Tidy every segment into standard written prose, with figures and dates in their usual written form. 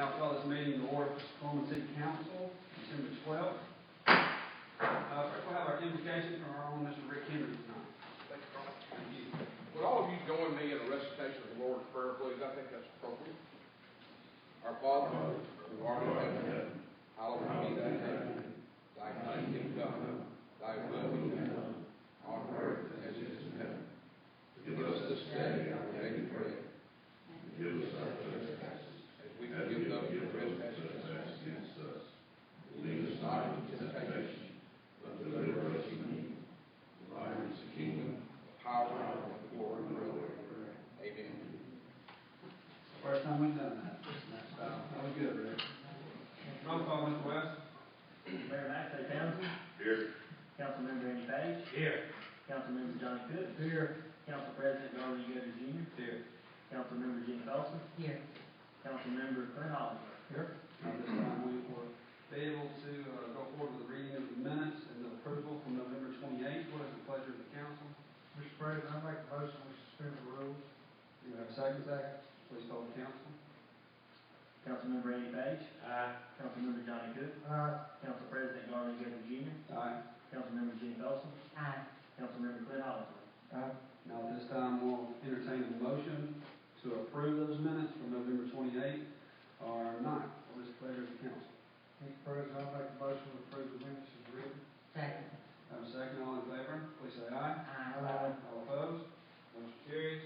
Now call this meeting to order for Cullman City Council, December 12th. First we'll have our invocation from our own Mr. Rick Henry tonight. Thank you. Would all of you join me in a recitation of the Lord's Prayer, please? I think that's appropriate. Our Father, who art in heaven, hallowed be thy name. Thy kingdom come, thy will be done, on earth as it is in heaven. Give us this day our daily bread. Give us our trespasses, as we forgive those who trespass against us. Lead us not into temptation, but deliver us from evil. For thine is the kingdom, the power, and the glory forever. Amen. First time we've done that. That was good, Rick. Roll call, Mr. West. Mayor Max Townsend. Here. Councilmember Andy Page. Here. Councilmember Johnny Cook. Here. Council President Garland Gooders Jr. Here. Councilmember Jim Felson. Here. Councilmember Clint Hollingsworth. Here. At this time we will be able to go forward with the reading of the minutes and the approval from November 28th. What is the pleasure of the council? Mr. President, I make a motion we suspend the rules. Do you have a second? Please call the council. Councilmember Andy Page. Aye. Councilmember Johnny Cook. Council President Garland Gooders Jr. Aye. Councilmember Jim Felson. Aye. Councilmember Clint Hollingsworth. Now at this time we'll entertain a motion to approve those minutes from November 28th or not. What is the pleasure of the council? Mr. President, I make a motion to approve the minutes as written. Second. Have a second. All in favor, please say aye. Aye. All opposed? Motion carries.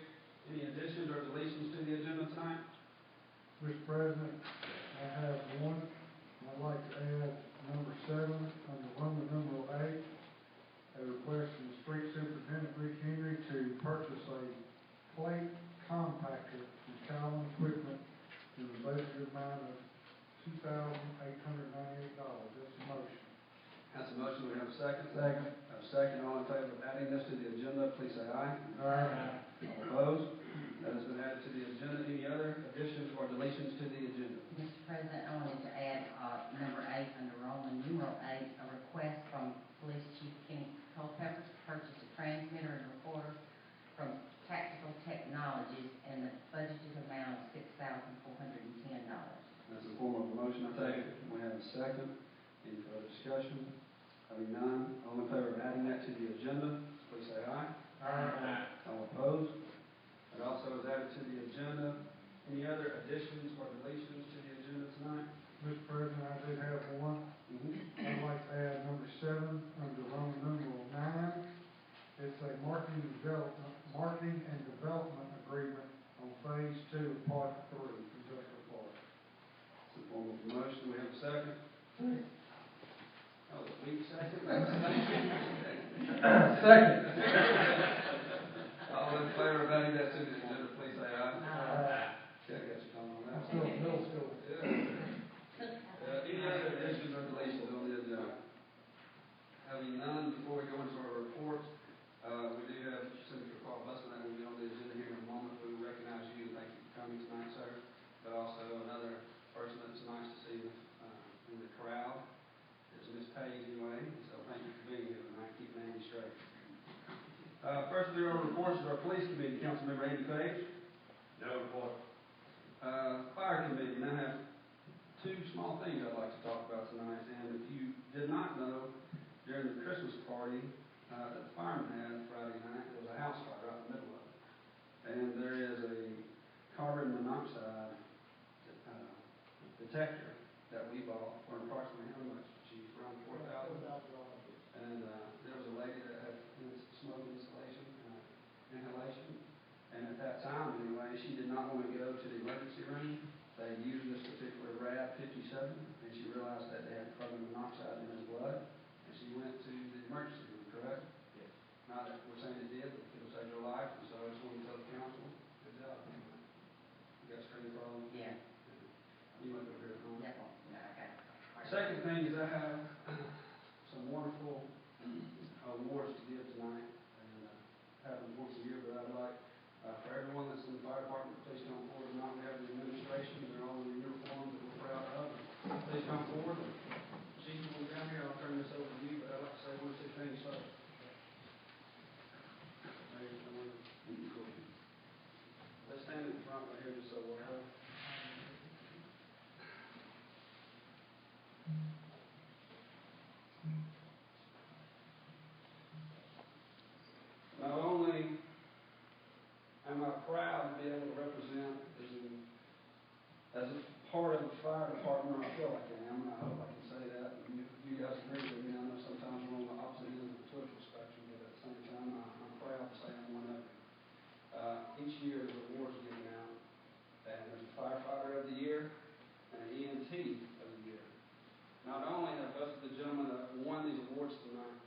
Any additions or deletions to the agenda tonight? Mr. President, I have one. I'd like to add number 7 under Roman numeral 8, a request from the street superintendent Rick Henry to purchase a plate compactor from Cullman Equipment in the budgeted amount of $2,898. That's a motion. That's a motion. We have a second. Second. Have a second. All in favor of adding this to the agenda, please say aye. Aye. All opposed? That has been added to the agenda. Any other additions or deletions to the agenda? Mr. President, I wanted to add number 8 under Roman numeral 8, a request from Police Chief Kenny Culpepper to purchase a transmitter and recorder from Tactical Technologies in the budgeted amount of $6,410. That's in the form of a motion. I take it. We have a second. Any further discussion? Having none, all in favor of adding that to the agenda, please say aye. Aye. All opposed? It also is added to the agenda. Any other additions or deletions to the agenda tonight? Mr. President, I do have one. I'd like to add number 7 under Roman numeral 9. It's a marketing and development agreement on phase 2 of Part 3, Industrial Park. It's in the form of a motion. We have a second. That was a weak second. Second. All in favor of adding that to the agenda, please say aye. Aye. Okay, I got your comment on that. Still in middle school. Any other additions or deletions on the agenda? Having none, before we go into our reports, we do have Senator Paul Busman that will be on the agenda here in a moment. We recognize you and thank you for coming tonight, sir. But also another person that's nice to see in the crowd is Miss Page anyway. So thank you for being here tonight, keeping Andy straight. First of our reports is our police committee. Councilmember Andy Page. No report. Fire committee. And I have two small things I'd like to talk about tonight. And if you did not know, during the Christmas party that the firemen had Friday night, there was a house fire right in the middle of it. And there is a carbon monoxide detector that we bought for approximately how much? Chief, around $4,000. And there was a lady that had smoke inhalation. And at that time, anyway, she did not want to go to the emergency room. They used this particular RAD 57, and she realized that they had carbon monoxide in his blood, and she went to the emergency room, correct? Yes. Not that we're saying it did, but it could have saved her life, and so I just want to tell the council, good job. You got a screen problem? Yeah. You went over here, huh? Definitely. No, I got it. Second thing is I have some wonderful awards to give tonight, and happens once a year, but I'd like for everyone that's in the fire department, please come forward. Tonight we have the administration, they're all in uniforms that we're proud of. Please come forward. Chief, when we're down here, I'll turn this over to you, but I'd like to say 1 or 2 things first. Let's stand in front right here just so we'll have. Not only am I proud to be able to represent as a part of the fire department, I feel like I am, and I hope I can say that. You guys agree with me. I know sometimes we're on the opposite end of the political spectrum, but at the same time, I'm proud to say I'm one of them. Each year there's awards given out, and there's a firefighter of the year and an EMT of the year. Not only have both of the gentlemen that won these awards tonight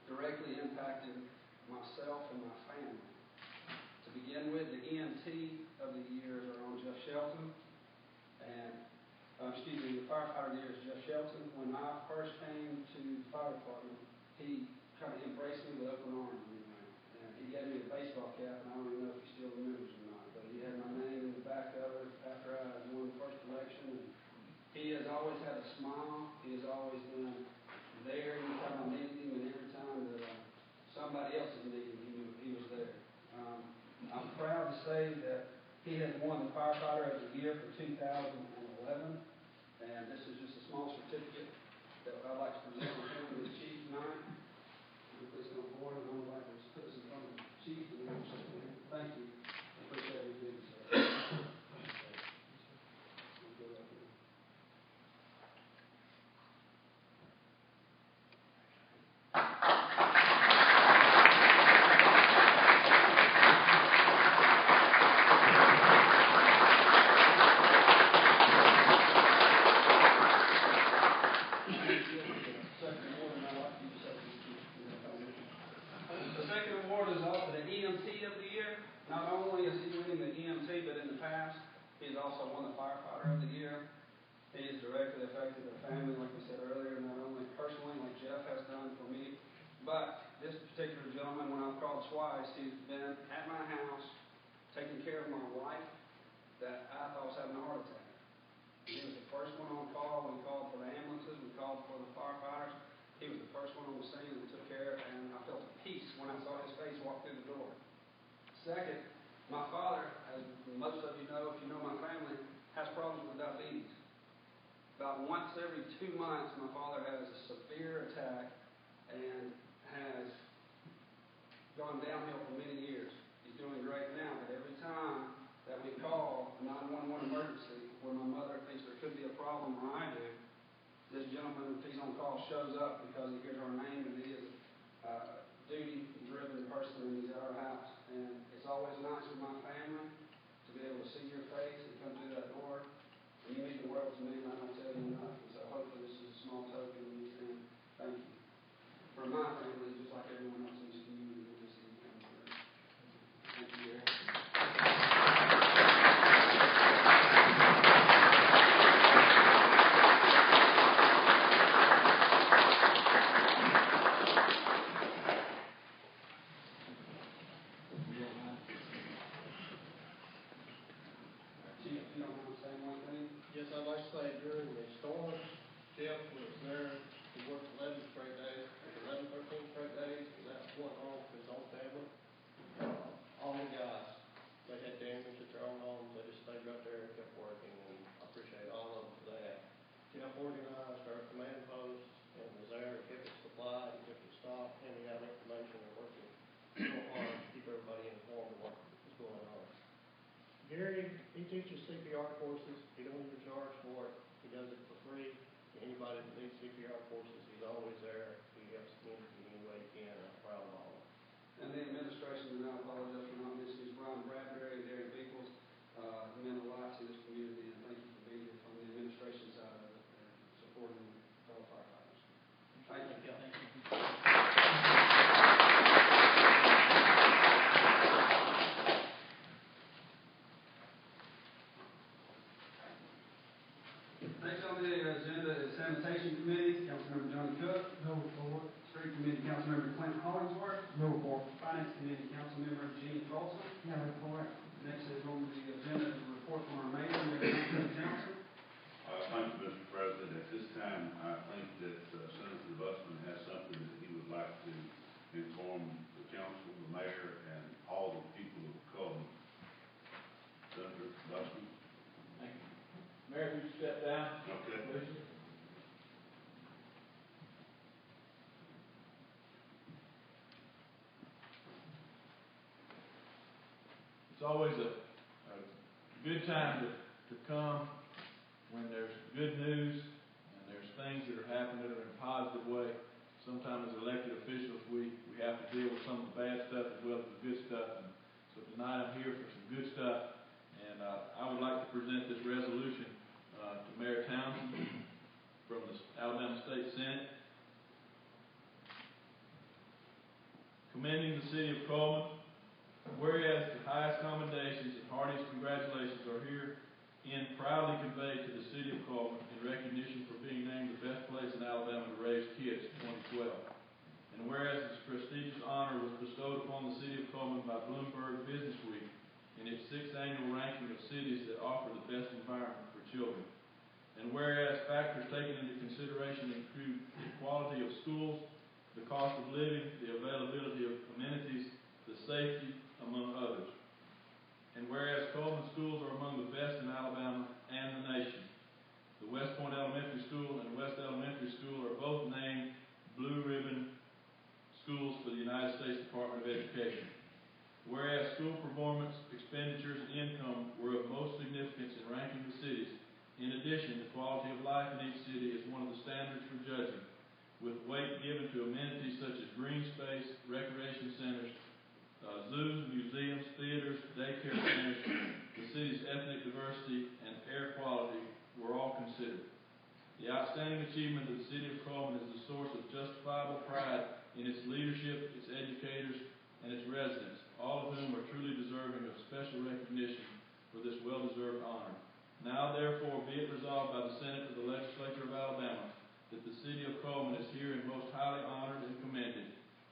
directly impacted myself and my family. To begin with, the EMT of the year are on Jeff Shelton, and the firefighter of the year is Jeff Shelton. When I first came to the fire department, he kind of embraced me with open arms. And he gave me a baseball cap, and I don't even know if he still remembers or not, but he had my name in the back of it after I had won the first election. And he has always had a smile. He has always been there every time I needed him, and every time that somebody else is needing him, he was there. I'm proud to say that he has won the firefighter of the year for 2011, and this is just a small certificate that I'd like to present to him to the chief tonight. Please come forward, and I would like to put this in front of the chief. Thank you. I appreciate you doing so. Also won the firefighter of the year. He has directly affected the family, like we said earlier, not only personally, like Jeff has done for me, but this particular gentleman, when I've called twice, he's been at my house taking care of my wife that I thought was having a heart attack. He was the first one on call. We called for the ambulances. We called for the firefighters. He was the first one on the scene and took care, and I felt a peace when I saw his face walk through the door. Second, my father, as most of you know, if you know my family, has problems with diabetes. About once every 2 months, my father has a severe attack and has gone downhill for many years. He's doing great now, but every time that we call a 911 emergency where my mother thinks there could be a problem, or I do, this gentleman, if he's on call, shows up because he hears our name, and he is a duty-driven person, and he's at our house. And it's always nice for my family to be able to see your face and come through that door. And you mean the world to me, and I don't tell you enough. And so hopefully this is a small token of me saying thank you. For my family, just like everyone else in this community, we'll just see you come through. Thank you, Gary. Yes, I'd like to say during the storm, Jeff was there. He worked 11 straight days, 13 straight days, and that's one home for his own family. All the guys, they had damage at their own homes. They just stayed right there and kept working, and I appreciate all of them for that. Jeff organized our command post and was there, kept it supplied, he kept it stocked, handing out information and working real hard to keep everybody informed of what was going on. Gary, he teaches CPR courses. He don't even charge for it. He does it for free. Anybody that needs CPR courses, he's always there. He helps the community any way he can. I'm proud of all of them. And the administration, and I apologize for not mentioning, is Brian Bradbury and Darren Beekles, meant a lot to this community, and thank you for being here from the administration side of it and supporting fellow firefighters. Thank you. Thank you. Next on the agenda is Sanitation Committee, Councilmember Johnny Cook. No report. Street Committee, Councilmember Clint Hollingsworth. No report. Finance Committee, Councilmember Jean Colson. No report. Next is on the agenda is a report from our mayor, Mayor Johnson. Thank you, Mr. President. At this time, I think that Senator Busman has something that he would like to inform the council, the mayor, and all the people of Cullman. Senator Busman. Thank you. Mayor, would you step down? Okay. Please. always a good time to come when there's good news and there's things that are happening in a positive way. Sometimes as elected officials, we have to deal with some of the bad stuff as well as the good stuff. And so tonight I'm here for some good stuff. And I would like to present this resolution to Mayor Townsend from the Alabama State Senate, commending the city of Cullman. Whereas the highest commendations and heartiest congratulations are herein proudly conveyed to the city of Cullman in recognition for being named the best place in Alabama to raise kids in 2012. And whereas this prestigious honor was bestowed upon the city of Cullman by Bloomberg Business Week in its 6th annual ranking of cities that offer the best environment for children. And whereas factors taken into consideration include the quality of schools, the cost of living, the availability of amenities, the safety, among others. And whereas Cullman schools are among the best in Alabama and the nation, the West Point Elementary School and West Elementary School are both named Blue Ribbon Schools for the United States Department of Education. Whereas school performance, expenditures, and income were of most significance in ranking the cities. In addition, the quality of life in each city is one of the standards for judging, with weight given to amenities such as green space, recreation centers, zoos, museums, theaters, daycare centers, the city's ethnic diversity, and air quality were all considered. The outstanding achievement of the city of Cullman is the source of justifiable pride in its leadership, its educators, and its residents, all of whom are truly deserving of special recognition for this well-deserved honor. Now, therefore, be it resolved by the Senate of the Legislature of Alabama that the city of Cullman is herein most highly honored and commended,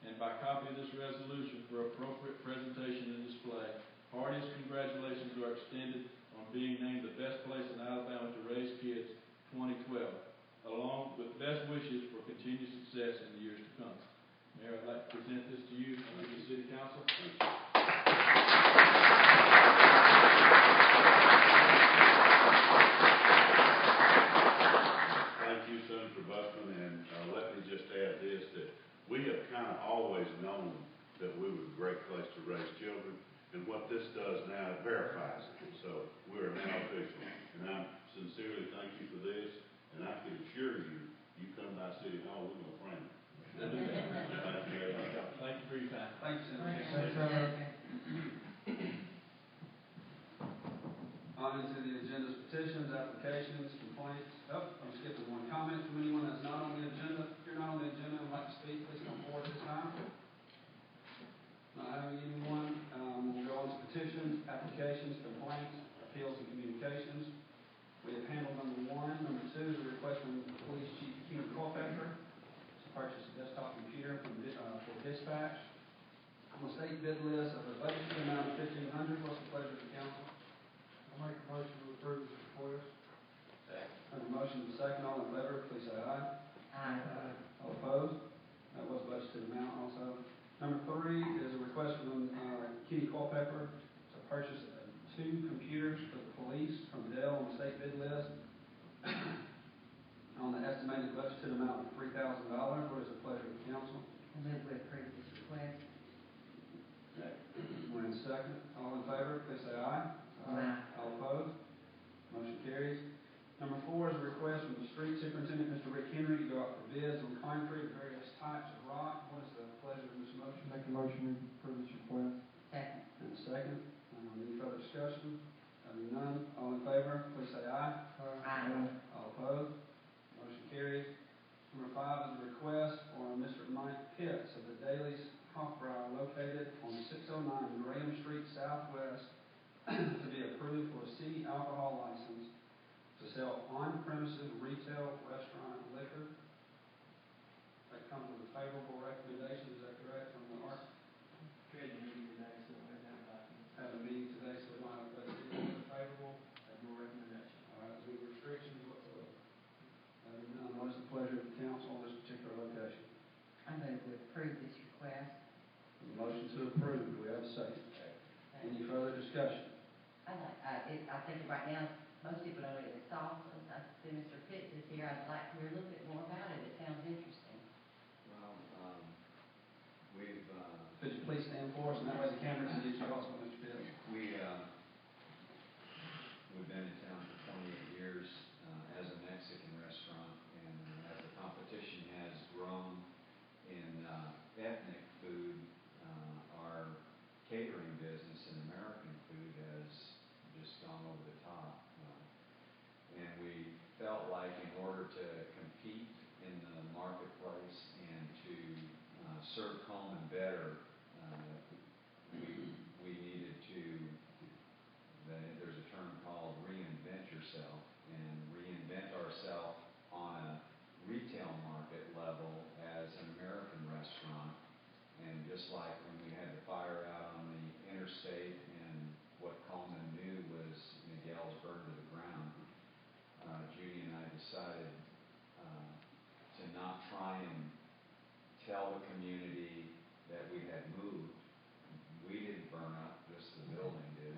and by copy of this resolution for appropriate presentation and display, heartiest congratulations are extended on being named the best place in Alabama to raise kids 2012, along with best wishes for continued success in the years to come. Mayor, I'd like to present this to you and to the City Council. Thank you, Senator Busman, and let me just add this, that we have kind of always known that we were a great place to raise children, and what this does now, it verifies it. So we are now official, and I sincerely thank you for this, and I can assure you, you come by City Hall, we're going to frame it. Thank you very much. Thank you for your time. Thank you, Senator. Thanks, Senator. On into the agenda's petitions, applications, complaints. Oh, I'm skipping one. Comment from anyone that's not on the agenda. If you're not on the agenda and would like to speak, please come forward this time. Not having anyone, we'll go on to petitions, applications, complaints, appeals, and communications. We have handled number 1. Number 2 is a request from Police Chief Keenan Culpepper to purchase a desktop computer for dispatch. On the state bid list of a budgeted amount of $1,500. What's the pleasure of the council? I'll make a motion to approve this request. Have a motion and a second. All in favor, please say aye. Aye. All opposed? That was budgeted amount also. Number 3 is a request from Kenny Culpepper to purchase 2 computers for the police from Dell on the state bid list on the estimated budgeted amount of $3,000. What is the pleasure of the council? I move we approve this request. One second. All in favor, please say aye. Aye. All opposed? Motion carries. Number 4 is a request from the street superintendent, Mr. Rick Henry, to go out for bids on concrete and various types of rock. What is the pleasure of this motion? Make a motion to approve this request. Second. And a second. Any further discussion? Having none, all in favor, please say aye. Aye. All opposed? Motion carries. Number 5 is a request for Mr. Mike Pitts of the Dailies Hofbrauer located on 609 Graham Street Southwest to be approved for a city alcohol license to sell on-premises retail restaurant liquor. That comes with a favorable recommendation, is that correct, from the ARC? Had a meeting today, so we have that. Had a meeting today, so we don't have a favorable. Have no recommendation. All right, any restrictions whatsoever? Having none, what is the pleasure of the council on this particular location? I move we approve this request. Motion to approve, do we have a second? Any further discussion? I think right now, most people know it as salsa. I see Mr. Pitts is here. I'd like to hear a little bit more about it. It sounds interesting. Well, we've, Could you please stand for us, and that way the camera can get you also, Mr. Pitts? we, in order to compete in the marketplace and to serve Cullman better, we needed to, there's a term called reinvent yourself, and reinvent ourselves on a retail market level as an American restaurant. And just like when we had the fire out on the interstate and what Cullman knew was Miguel's burned to the ground, Judy and I decided to not try and tell the community that we had moved. We didn't burn up, just the building did.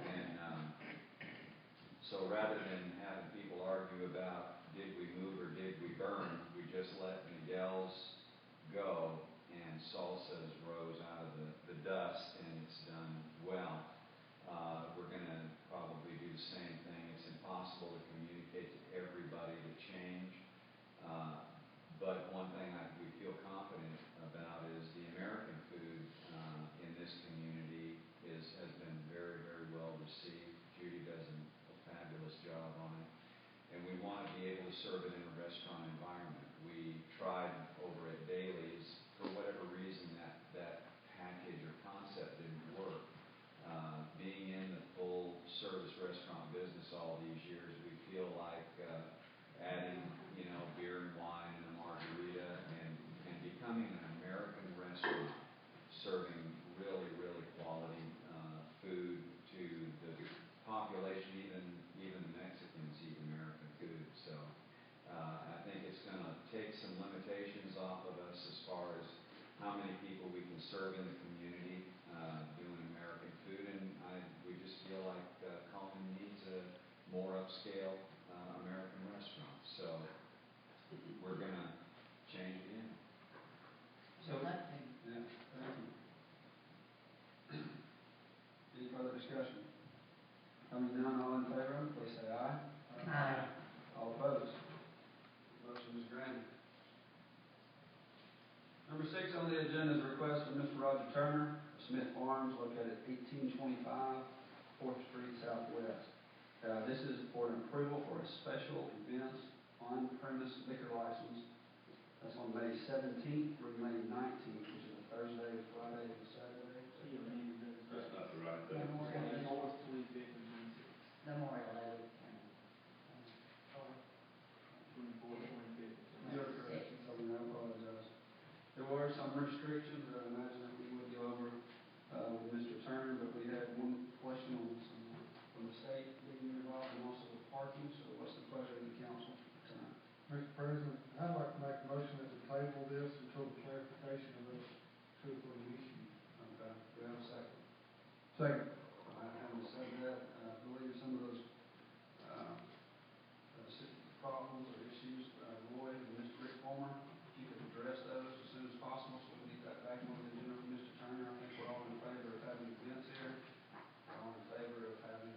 And so rather than having people argue about did we move or did we burn, we just let Miguel's go, and Salsa's rose out of the dust, and it's done well. We're going to probably do the same thing. It's impossible to communicate to everybody the change, but one thing we feel confident about is the American food in this community has been very, very well received. Judy does a fabulous job on it, and we want to be able to serve it in a restaurant environment. We tried over at Daly's, for whatever reason, that package or concept didn't work. Being in the full service restaurant business all these years, we feel like adding, beer and wine and a margarita and becoming an American restaurant, serving really, really quality food to the population. Even the Mexicans eat American food. So I think it's going to take some limitations off of us as far as how many people we can serve in the community doing American food, and we just feel like Cullman needs a more upscale American restaurant. So we're going to change it in. So, yeah, thank you. Any further discussion? Coming none, all in favor, please say aye. Aye. All opposed? Motion is granted. Number 6 on the agenda is a request from Mr. Roger Turner of Smith Farms, located at 1825 4th Street Southwest. This is for an approval for a special events on-premise liquor license. That's on May 17th through May 19th, which is a Thursday, Friday, and Saturday. That's not the right thing. Memorial Day. 25th and 26th. Memorial Day weekend. 24th, 25th. You're correct. I apologize. There were some restrictions that I imagine that we would go over with Mr. Turner, but we had one question on some from the state being involved and also the parking. So what's the pleasure of the council tonight? Mr. President, I'd like to make a motion that we table this until the clarification of those 2 or 3 issues. Okay. Do we have a second? Second. I haven't said that. I believe some of those problems or issues, Roy and Mr. Rick Palmer, if you could address those as soon as possible so we can get that back on the agenda for Mr. Turner. I think we're all in favor of having events here. We're all in favor of having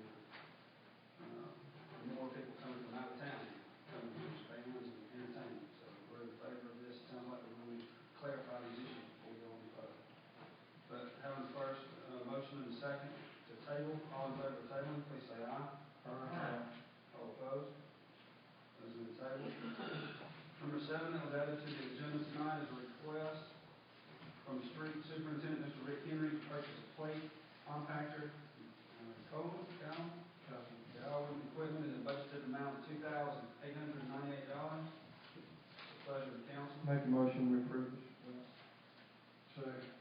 more people coming from out of town, coming to bands and entertainment. So we're in favor of this. It sounds like we're going to clarify these issues before we go any further. But having first motion and a second to table, all in favor of tabling, please say aye. Aye. All opposed? Those in the table. Number 7 that was added to the agenda tonight is a request from Street Superintendent Mr. Rick Henry to purchase a plate compactor, Cullman equipment in the budgeted amount of $2,898. Pleasure of the council. Make a motion we approve this request. Second.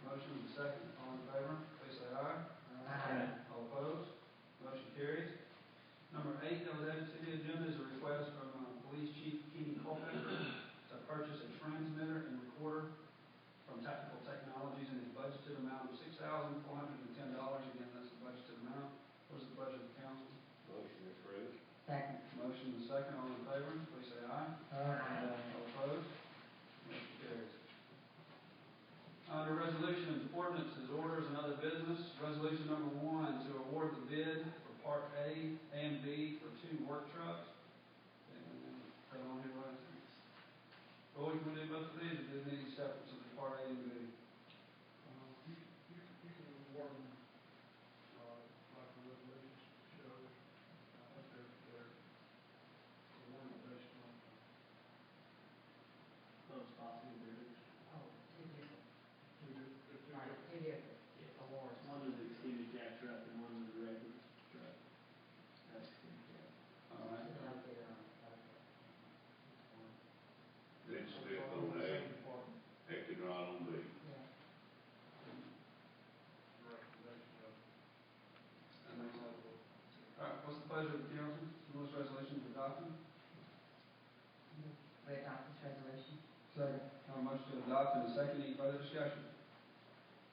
Motion and second. All in favor, please say aye. Aye. All opposed? Motion carries. Number 8 that was added to the agenda is a request from Police Chief Kenny Culpepper to purchase a transmitter and recorder from Tactical Technologies in his budgeted amount of $6,410. Again, that's the budgeted amount. What is the budget of the council? Motion approved. Second. Motion and second. All in favor, please say aye. Aye. All opposed? Motion carries. Under resolutions, ordinances, orders, and other business, resolution number 1 to award the bid for Part A and B for 2 work trucks. Put on here, what is it? Roy, can we do both of these, or do we need separate, since they're Part A and B? You can award them, like the resolution shows. I think they're awarded what's the pleasure of the council? Move this resolution to adoption. We adopt this resolution. Second. Have a motion to adopt and a second. Any further discussion?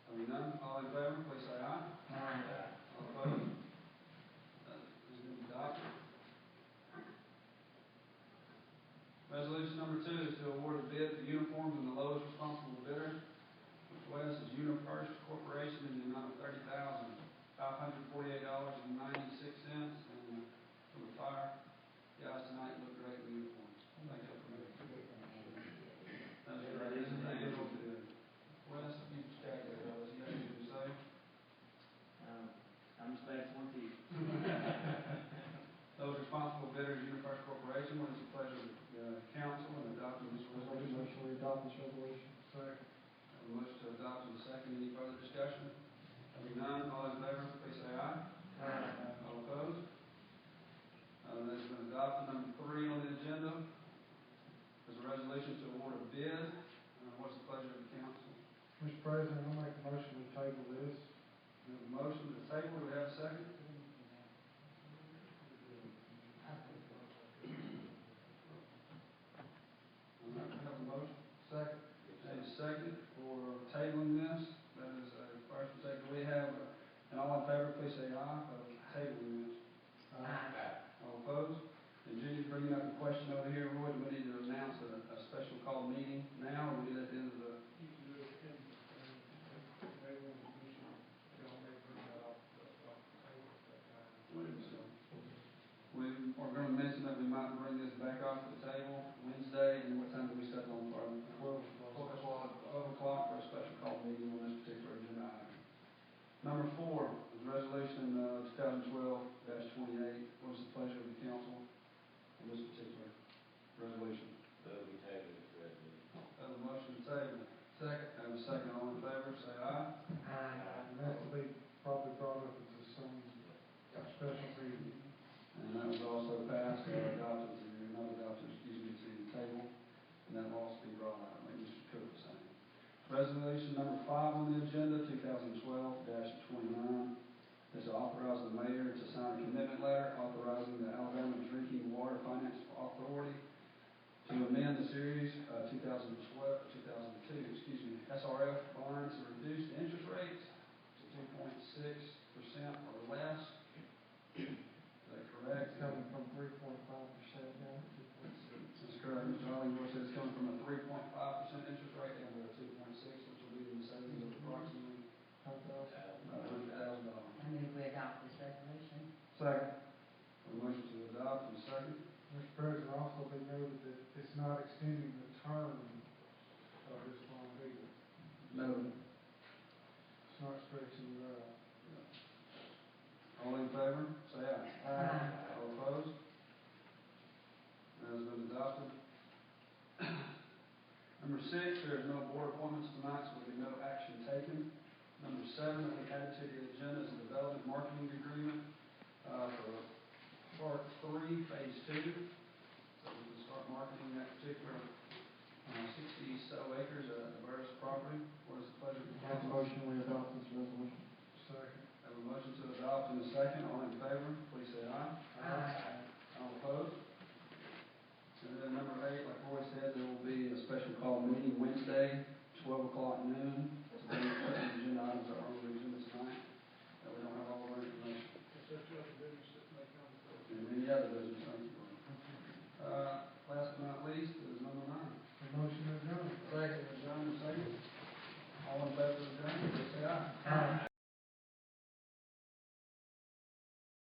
Having none, all in favor, please say aye. Aye. All opposed? Has been adopted. Resolution number 2 is to award a bid for uniforms and the lowest responsible bidder, which was UniFirst Corporation in the amount of $30,548.96. And for the fire guys tonight, look great in uniforms. Thank you for that. That's great. Isn't that good? Wes, you check that out. You have anything to say? I'm just thankful to you. Those responsible bidders, UniFirst Corporation, what is the pleasure of the council in adopting this resolution? Motion we adopt this resolution. Second. Have a motion to adopt in a second. Any further discussion? Having none, all in favor, please say aye. Aye. All opposed? That's been adopted. Number 3 on the agenda is a resolution to award a bid. What's the pleasure of the council? Mr. President, I'll make a motion to table this. We have a motion to table. Do we have a second? We have a motion. Second. And a second for tabling this. That is a first and second. We have, and all in favor, please say aye for tabling this. Aye. All opposed? And Judy's bringing up a question over here, Roy, do we need to announce a special call meeting now, or we do that at the end of the? We are going to mention that we might bring this back off the table Wednesday, and what time do we set on for? 12 o'clock for a special call meeting on this particular agenda item. Number 4 is resolution 2012-28. What is the pleasure of the council on this particular resolution? Move we table this resolution. Have a motion to table. Second. Have a second. All in favor, say aye. Aye. And that will be probably brought up at some special meeting. And that was also passed, or adopted, not adopted, excuse me, to the table. And that will also be brought out, like Mr. Cook was saying. Resolution number 5 on the agenda, 2012-29, is to authorize the mayor to sign a commitment letter authorizing the Alabama Drinking Water Finance Authority to amend the series 2002 SRF bonds to reduce the interest rates to 2.6% or less. Is that correct? It's coming from 3.5% down to 2.6. That's correct. Mr. Hollingworth says it's coming from a 3.5% interest rate down to a 2.6, which will be in the savings of approximately $100,000. I move we adopt this resolution. Second. A motion to adopt and second. Mr. President, also be noted that it's not extending the term of this bond either. No. It's not stretching it out. All in favor, say aye. Aye. All opposed? That has been adopted. Number 6, there is no board appointments tonight, so there will be no action taken. Number 7 that we added to the agenda is a development marketing agreement for Part 3, Phase 2. So we can start marketing that particular 60-so acres of Burris property. What is the pleasure of the council? Motion we adopt this resolution. Second. Have a motion to adopt in a second. All in favor, please say aye. Aye. All opposed? And then number 8, like Roy said, there will be a special call meeting Wednesday, 12 o'clock noon. Today, certain agenda items are on the agenda tonight, that we don't have all of our information. And any other business, thank you.